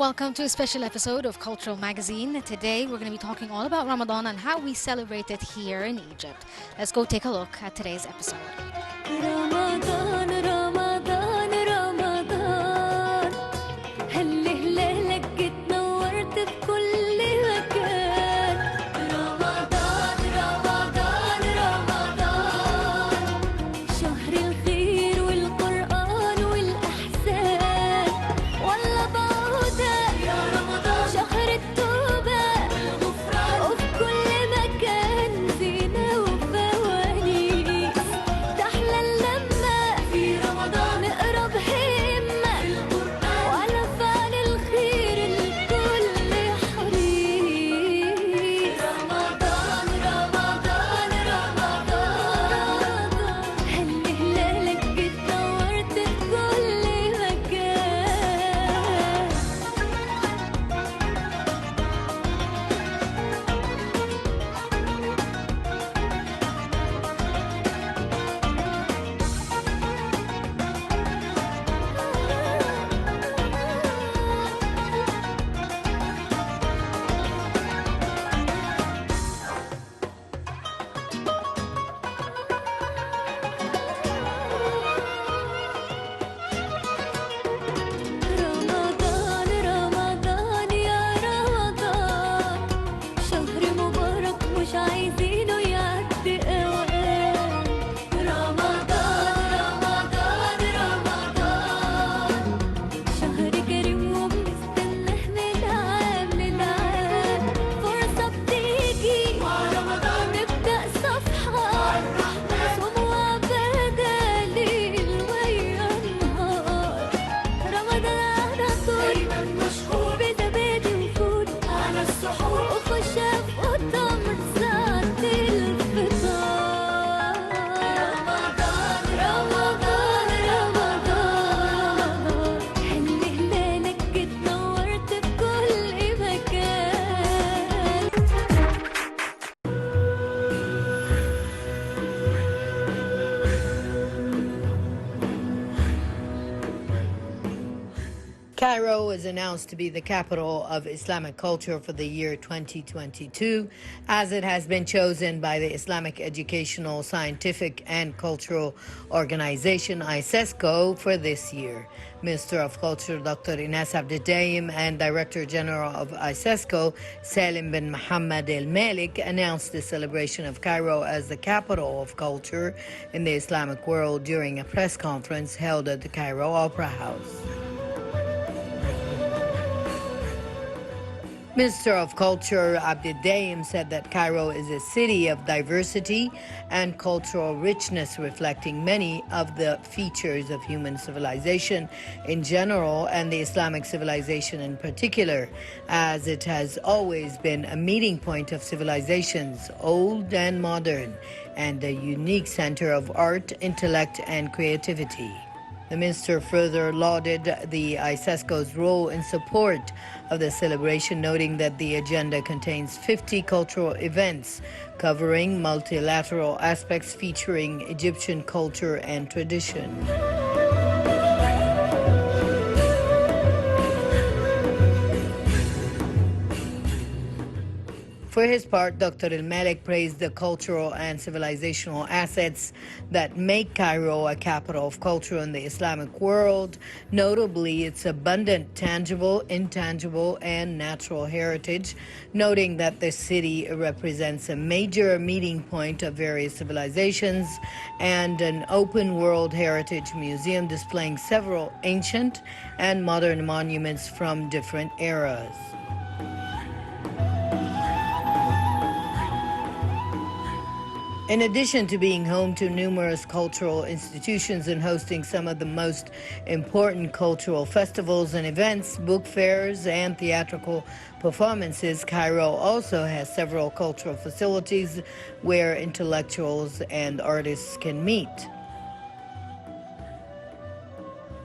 welcome to a special episode of Cultural Magazine. Today we're going to be talking all about Ramadan and how we celebrate it here in Egypt. Let's go take a look at today's episode. رمضان رمضان رمضان هل هلالك جيت نورت بكل مكان رمضان رمضان رمضان شهر الخير والقرآن والأحسان والله بعودة يا رمضان شهر التوبة والغفران وفي كل مكان زينة وفوانيس تحلى اللمة في رمضان نقرا بهمة وعلى فعل الخير الكل حريص رمضان رمضان رمضان هل هلالك جيت نورت بكل مكان رمضان رمضان يا رمضان شهر مبارك مش عايزينه يعدي أوقات رمضان رمضان رمضان شهر كريم وبنستناه من عام للعام فرصة بتيجي مع رمضان نبدأ صفحة صوم وعبادة ليل ويا نهار رمضان على طول دايما مشهور بزبادي وفول على السحور وخشاف وتمر ساعة الفطار رمضان رمضان رمضان هل هلالك جيت نورت بكل مكان Cairo is announced to be the capital of Islamic culture for the year 2022, as it has been chosen by the Islamic Educational, Scientific and Cultural Organization, ISESCO, for this year. Minister of Culture Dr. Ines Abdedaim and Director General of ISESCO, Salim bin Mohammed El Malik, announced the celebration of Cairo as the capital of culture in the Islamic world during a press conference held at the Cairo Opera House. Minister of Culture Abdedaim said that Cairo is a city of diversity and cultural richness, reflecting many of the features of human civilization in general and the Islamic civilization in particular, as it has always been a meeting point of civilizations, old and modern, and a unique center of art, intellect, and creativity. The minister further lauded the ISESCO's role in support of the celebration, noting that the agenda contains 50 cultural events covering multilateral aspects featuring Egyptian culture and tradition. For his part, Dr. El Malik praised the cultural and civilizational assets that make Cairo a capital of culture in the Islamic world, notably its abundant tangible, intangible, and natural heritage, noting that the city represents a major meeting point of various civilizations and an open world heritage museum displaying several ancient and modern monuments from different eras. In addition to being home to numerous cultural institutions and hosting some of the most important cultural festivals and events, book fairs, and theatrical performances, Cairo also has several cultural facilities where intellectuals and artists can meet.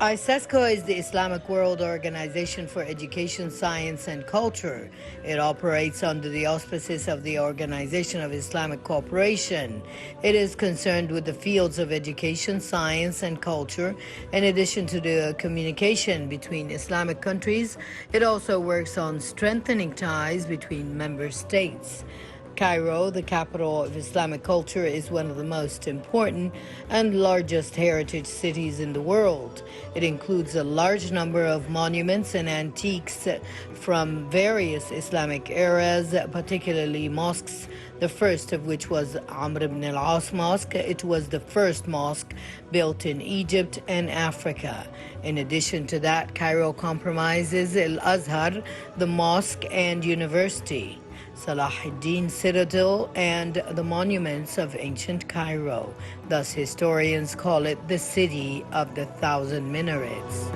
ISESCO is the Islamic World Organization for Education, Science and Culture. It operates under the auspices of the Organization of Islamic Cooperation. It is concerned with the fields of education, science and culture. In addition to the communication between Islamic countries, it also works on strengthening ties between member states. Cairo, the capital of Islamic culture, is one of the most important and largest heritage cities in the world. It includes a large number of monuments and antiques from various Islamic eras, particularly mosques, the first of which was Amr ibn al-As Mosque. It was the first mosque built in Egypt and Africa. In addition to that, Cairo comprises Al-Azhar, the mosque and university, Salah ad-Din Citadel, and the monuments of ancient Cairo. Thus, historians call it the city of the thousand minarets.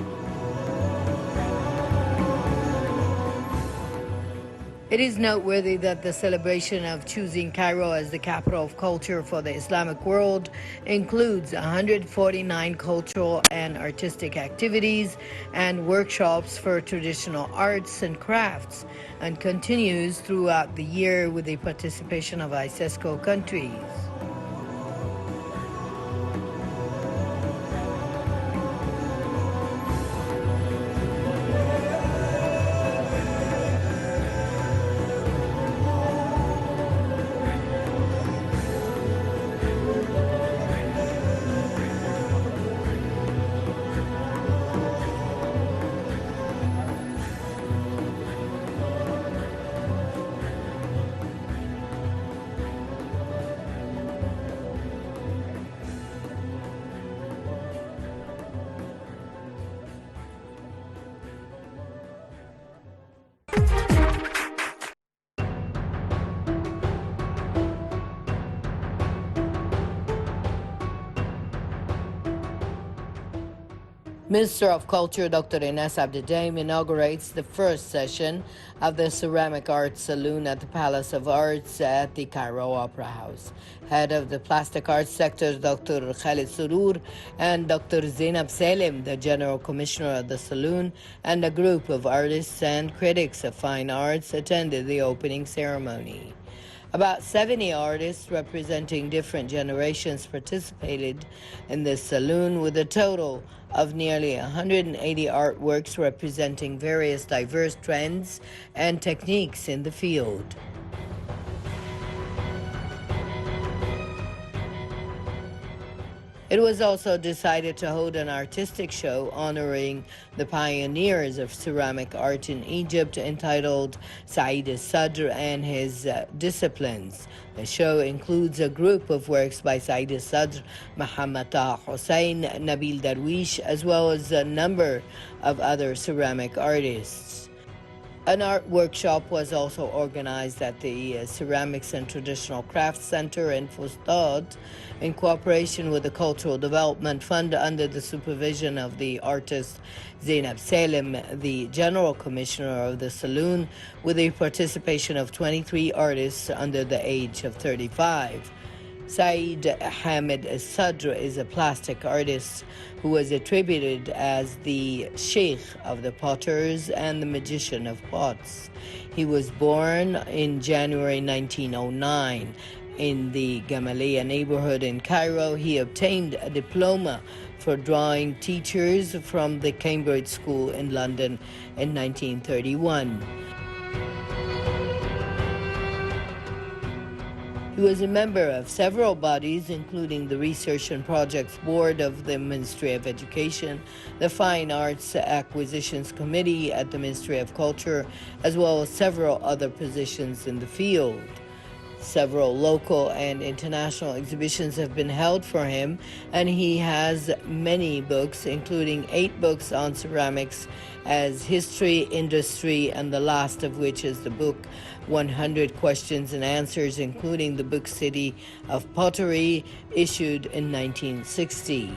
It is noteworthy that the celebration of choosing Cairo as the capital of culture for the Islamic world includes 149 cultural and artistic activities and workshops for traditional arts and crafts, and continues throughout the year with the participation of ISESCO countries. Minister of Culture Dr. Ines Abdidaim inaugurates the first session of the Ceramic Arts Saloon at the Palace of Arts at the Cairo Opera House. Head of the Plastic Arts Sector, Dr. Khalid Surur, and Dr. Zainab Salim, the General Commissioner of the Saloon, and a group of artists and critics of fine arts attended the opening ceremony. About 70 artists representing different generations participated in this saloon, with a total of nearly 180 artworks representing various diverse trends and techniques in the field. It was also decided to hold an artistic show honoring the pioneers of ceramic art in Egypt, entitled Said al-Sadr and His Disciplines. The show includes a group of works by Said al-Sadr, Muhammad Taha Hussein, Nabil Darwish, as well as a number of other ceramic artists. An art workshop was also organized at the Ceramics and Traditional Crafts Center in Fustad in cooperation with the Cultural Development Fund under the supervision of the artist Zainab Salim, the General Commissioner of the Saloon, with the participation of 23 artists under the age of 35. Said Hamid al-Sadr is a plastic artist who was attributed as the Sheikh of the Potters and the Magician of Pots. He was born in January 1909 in the Gamaliya neighborhood in Cairo. He obtained a diploma for drawing teachers from the Cambridge School in London in 1931. He was a member of several bodies, including the Research and Projects Board of the Ministry of Education, the Fine Arts Acquisitions Committee at the Ministry of Culture, as well as several other positions in the field. Several local and international exhibitions have been held for him, and he has many books, including 8 books on ceramics as history, industry, and the last of which is the book 100 Questions and Answers, including the book City of Pottery, issued in 1960.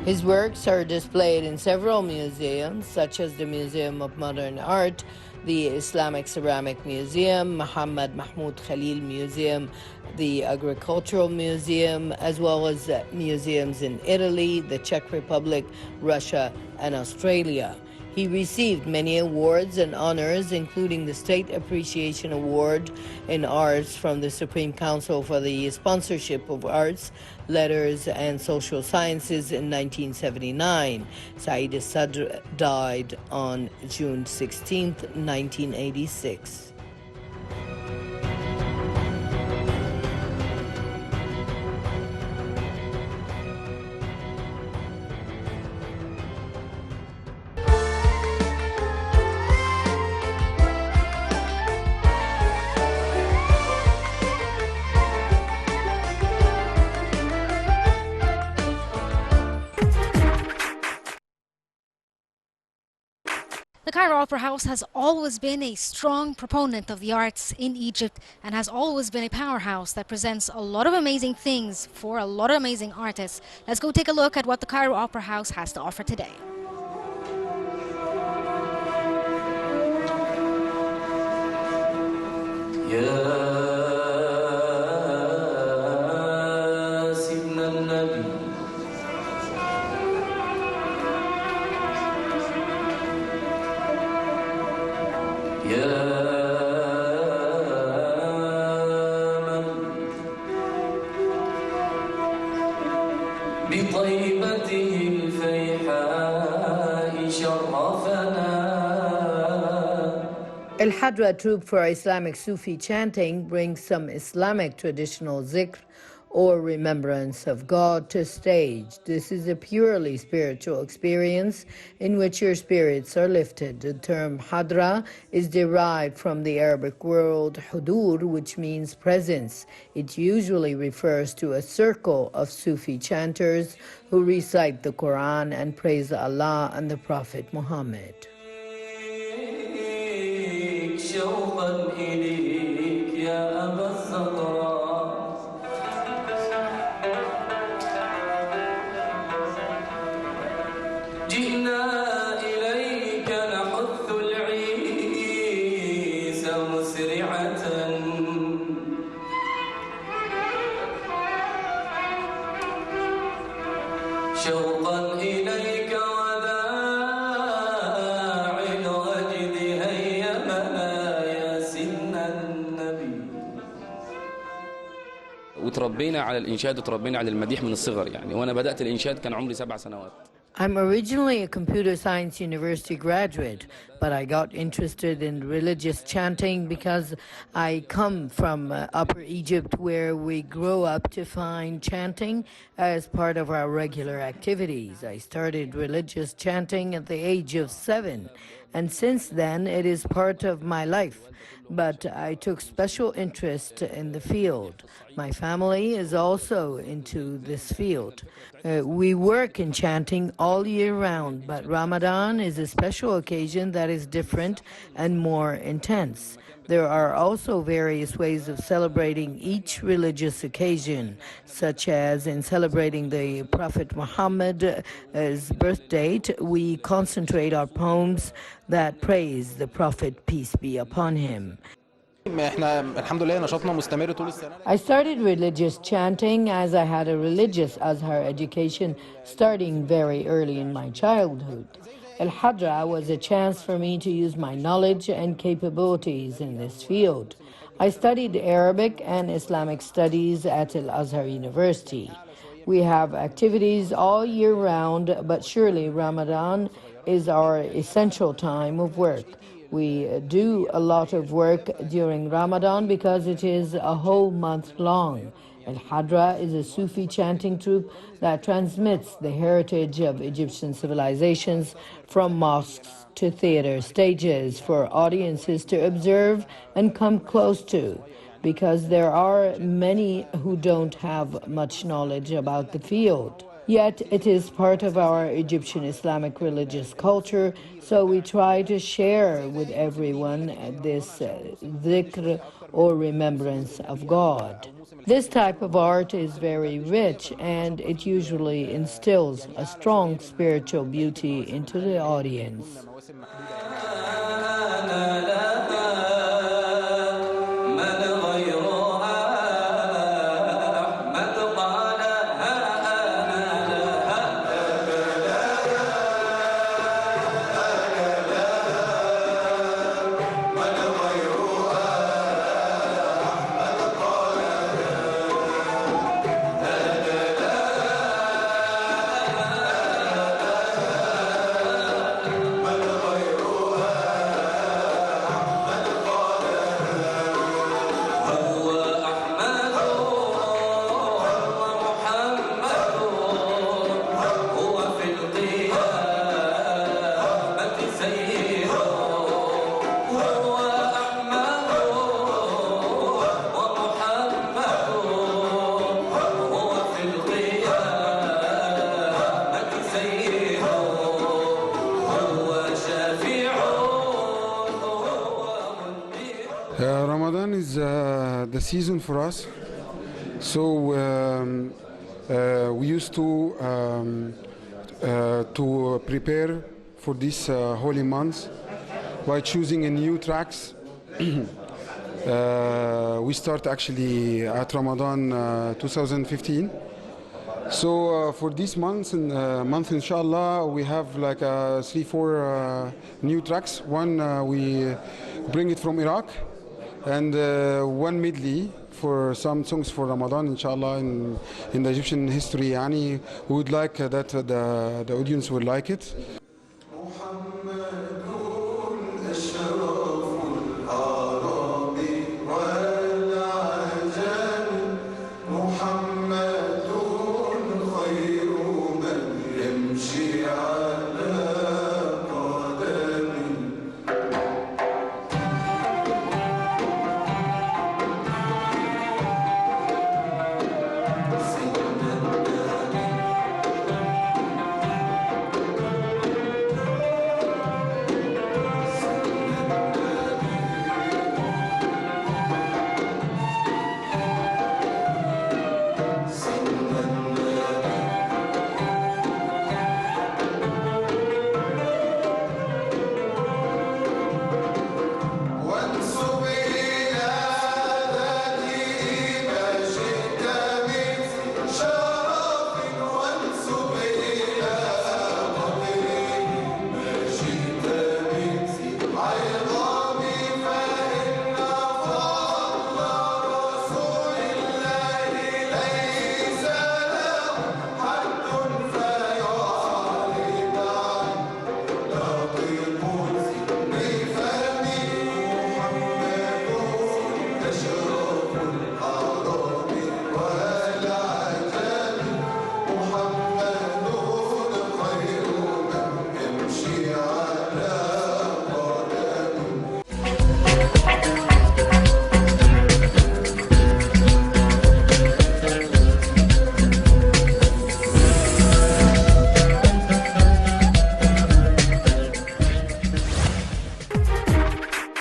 His works are displayed in several museums, such as the Museum of Modern Art, the Islamic Ceramic Museum, Muhammad Mahmoud Khalil Museum, the Agricultural Museum, as well as museums in Italy, the Czech Republic, Russia, and Australia. He received many awards and honors, including the State Appreciation Award in Arts from the Supreme Council for the Sponsorship of Arts, Letters, and Social Sciences in 1979. Saeed Sadr died on June 16, 1986. The Cairo Opera House has always been a strong proponent of the arts in Egypt and has always been a powerhouse that presents a lot of amazing things for a lot of amazing artists. Let's go take a look at what the Cairo Opera House has to offer today. El Hadra troupe for Islamic Sufi chanting brings some Islamic traditional zikr or remembrance of God to stage. This is a purely spiritual experience in which your spirits are lifted. The term Hadra is derived from the Arabic word hudur, which means presence. It usually refers to a circle of Sufi chanters who recite the Quran and praise Allah and the Prophet Muhammad. شوقا إليك يا أبا الزهراء جئنا إليك نحث العيس مسرعة شوقا إليك وتربينا على الإنشاد وتربينا على المديح من الصغر يعني وأنا بدأت الإنشاد كان عمري 7 سنوات. I'm originally a computer science university graduate, but I got interested in religious chanting because I come from Upper Egypt, where we grow up to find chanting as part of our regular activities. I started religious chanting at the age of 7, and since then it is part of my life. But I took special interest in the field. My family is also into this field. We work in chanting all year round, but Ramadan is a special occasion that is different and more intense. There are also various ways of celebrating each religious occasion, such as in celebrating the Prophet Muhammad's birth date, we concentrate our poems that praise the Prophet, peace be upon him. I started religious chanting as I had a religious Azhar education starting very early in my childhood. Al-Hadra was a chance for me to use my knowledge and capabilities in this field. I studied Arabic and Islamic studies at Al-Azhar University. We have activities all year round, but surely Ramadan is our essential time of work. We do a lot of work during Ramadan because it is a whole month long. Al-Hadra is a Sufi chanting troupe that transmits the heritage of Egyptian civilizations from mosques to theater stages for audiences to observe and come close to, because there are many who don't have much knowledge about the field. Yet it is part of our Egyptian Islamic religious culture, so we try to share with everyone this dhikr or remembrance of God. This type of art is very rich, and it usually instills a strong spiritual beauty into the audience. Ramadan is the season for us, so we used to prepare for this holy month by choosing a new tracks. We start actually at Ramadan 2015. So for this month, inshallah, we have like 3-4 new tracks. One we bring it from Iraq, and one medley for some songs for Ramadan, inshallah, in the Egyptian history. Yani, we would like that the audience will like it.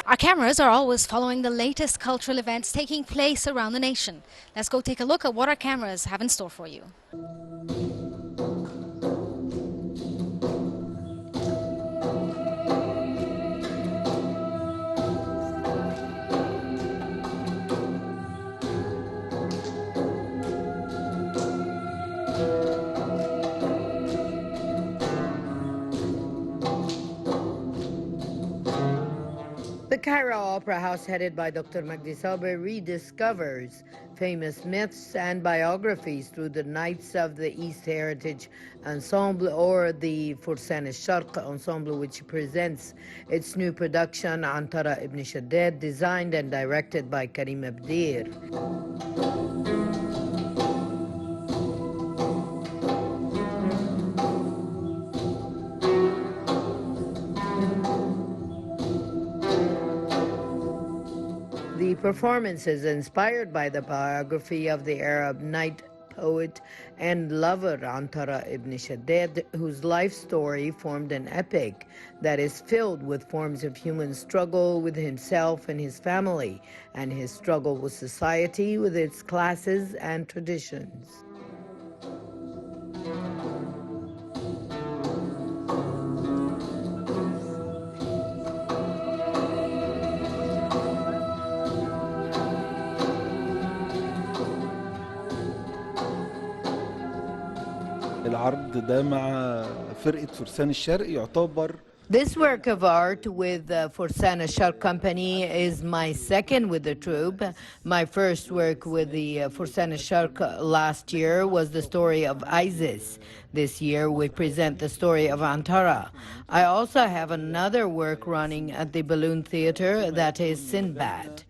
Our cameras are always following the latest cultural events taking place around the nation. Let's go take a look at what our cameras have in store for you. The Cairo Opera House, headed by Dr. Magdi Saber, rediscovers famous myths and biographies through the Knights of the East Heritage Ensemble, or the Fursan al-Sharq Ensemble, which presents its new production, Antara ibn Shaddad, designed and directed by Karim Abdir. The performance is inspired by the biography of the Arab knight poet and lover Antara ibn Shaddad, whose life story formed an epic that is filled with forms of human struggle with himself and his family, and his struggle with society with its classes and traditions. العرض ده مع فرقة فرسان الشرق يعتبر This work of art with Forsana Shark Company is my second with the troupe. My first work with the Forsana Shark last year was the story of Isis. This year we present the story of Antara. I also have another work running at the Balloon Theater that is Sinbad.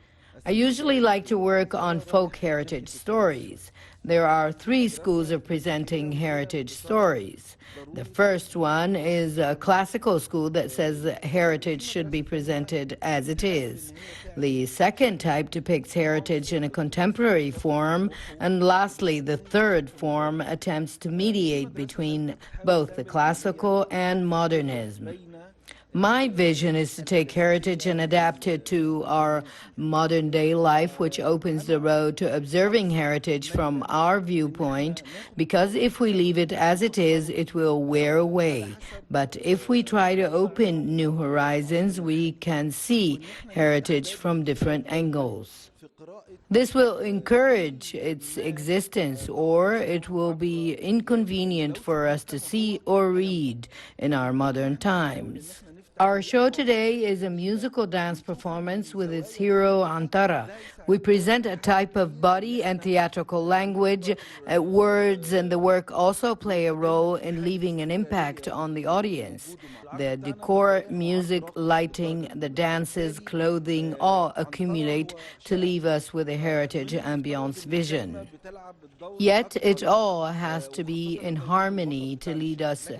I usually like to work on folk heritage stories. There are 3 schools of presenting heritage stories. The first one is a classical school that says that heritage should be presented as it is. The second type depicts heritage in a contemporary form. And lastly, the third form attempts to mediate between both the classical and modernism. My vision is to take heritage and adapt it to our modern day life, which opens the road to observing heritage from our viewpoint, because if we leave it as it is, it will wear away. But if we try to open new horizons, we can see heritage from different angles. This will encourage its existence, or it will be inconvenient for us to see or read in our modern times. Our show today is a musical dance performance with its hero Antara. We present a type of body and theatrical language. Words and the work also play a role in leaving an impact on the audience. The decor, music, lighting, the dances, clothing all accumulate to leave us with a heritage ambience vision. Yet it all has to be in harmony to lead us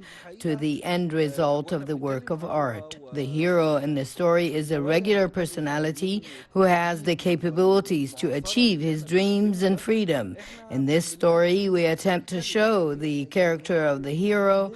to the end result of the work of art. The hero in the story is a regular personality who has the capabilities to achieve his dreams and freedom. In this story, we attempt to show the character of the hero,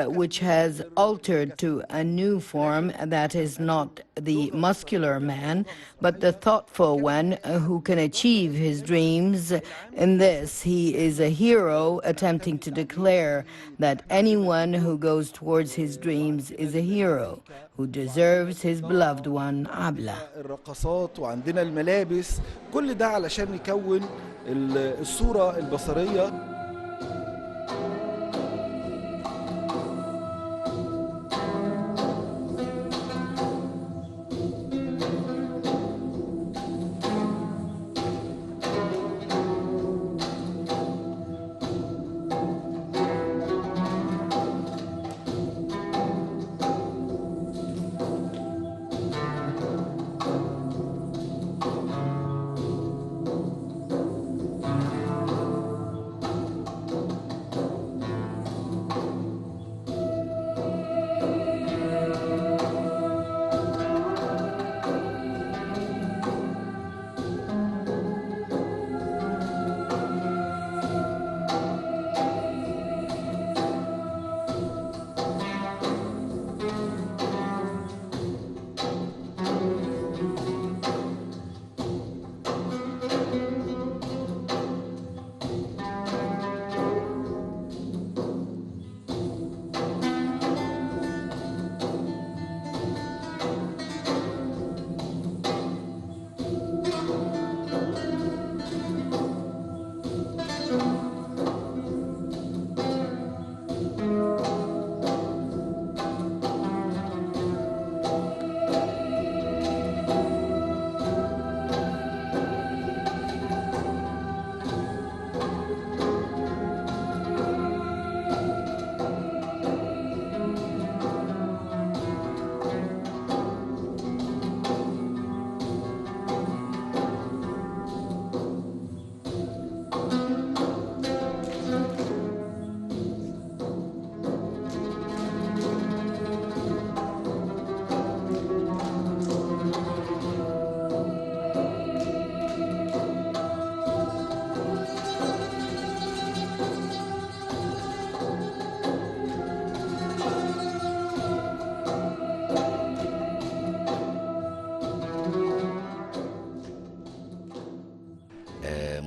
which has altered to a new form that is not the muscular man, but the thoughtful one who can achieve his dreams. In this, he is a hero attempting to declare that anyone who goes towards his dreams is a hero who deserves his beloved one, Abla. الرقصات وعندنا الملابس، كل ده علشان نكون الصورة البصرية.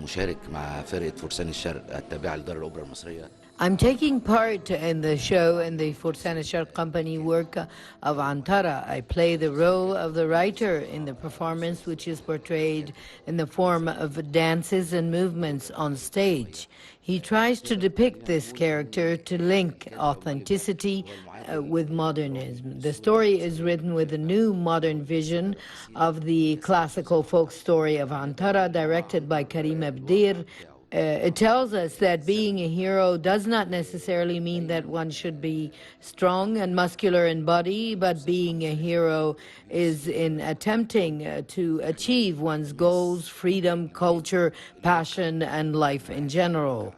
مشارك مع فرقة فرسان الشرق التابعة لدار الأوبرا المصرية. I'm taking part in the show in the Forsan Sharq Company work of Antara. I play the role of the writer in the performance, which is portrayed in the form of dances and movements on stage. He tries to depict this character to link authenticity with modernism. The story is written with a new modern vision of the classical folk story of Antara, directed by Karim Abdir. It tells us that being a hero does not necessarily mean that one should be strong and muscular in body, but being a hero is in attempting to achieve one's goals, freedom, culture, passion, and life in general.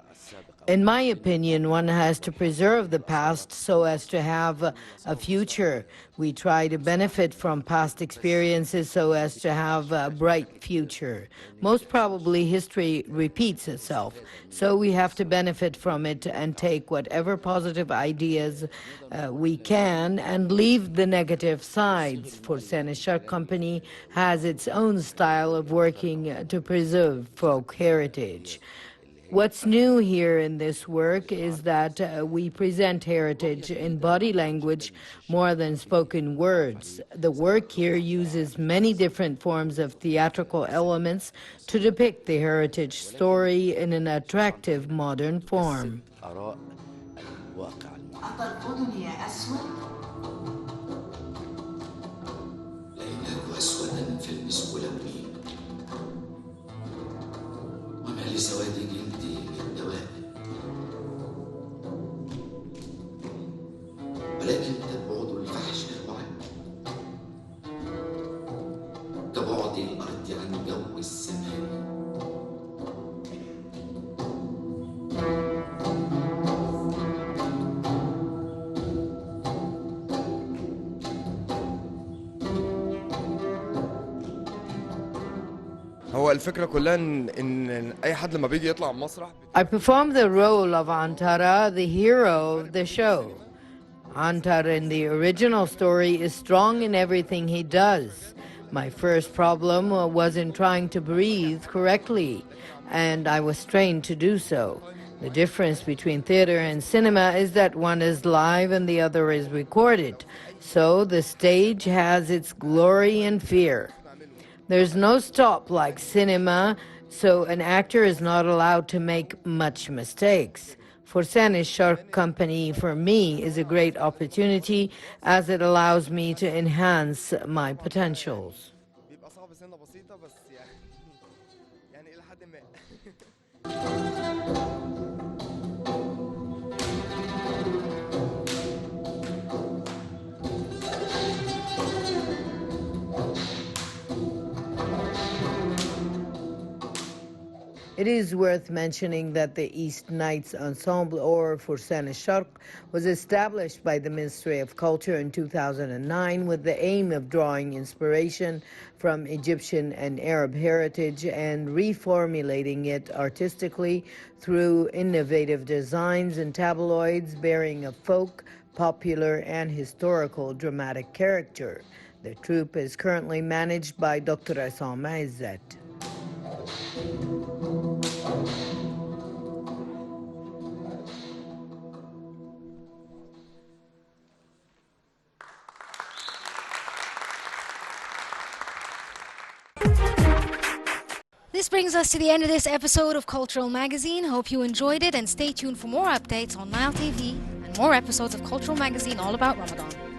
In my opinion, one has to preserve the past so as to have a future. We try to benefit from past experiences so as to have a bright future. Most probably history repeats itself, so we have to benefit from it and take whatever positive ideas we can and leave the negative sides. Forsan Sharq Company has its own style of working to preserve folk heritage. What's new here in this work is that we present heritage in body language more than spoken words. The work here uses many different forms of theatrical elements to depict the heritage story in an attractive modern form. آراء الواقع. أترفضني يا أسود؟ لأنك أسودا في المسك لوني وما لسواد جلدي من دواء ولكن تبعد الفحش الوعد كبعد الأرض عن جو السماء. هو الفكرة كلها إن أي حد لما بيجي يطلع مسرح I perform the role of Antara, the hero of the show. Antara in the original story is strong in everything he does. My first problem was in trying to breathe correctly, and I was trained to do so. The difference between theater and cinema is that one is live and the other is recorded. So the stage has its glory and fear. There's no stop like cinema, so an actor is not allowed to make much mistakes. Forsan Sharq Company, for me, is a great opportunity as it allows me to enhance my potentials. بيبقى صعب سنة بسيطة بس يعني إلى حد ما. It is worth mentioning that the East Nights Ensemble, or Forsan Sharq, was established by the Ministry of Culture in 2009 with the aim of drawing inspiration from Egyptian and Arab heritage and reformulating it artistically through innovative designs and tabloids bearing a folk, popular, and historical dramatic character. The troupe is currently managed by Dr. Assam Izzat. This brings us to the end of this episode of Cultural Magazine. Hope you enjoyed it, and stay tuned for more updates on Nile TV and more episodes of Cultural Magazine all about Ramadan.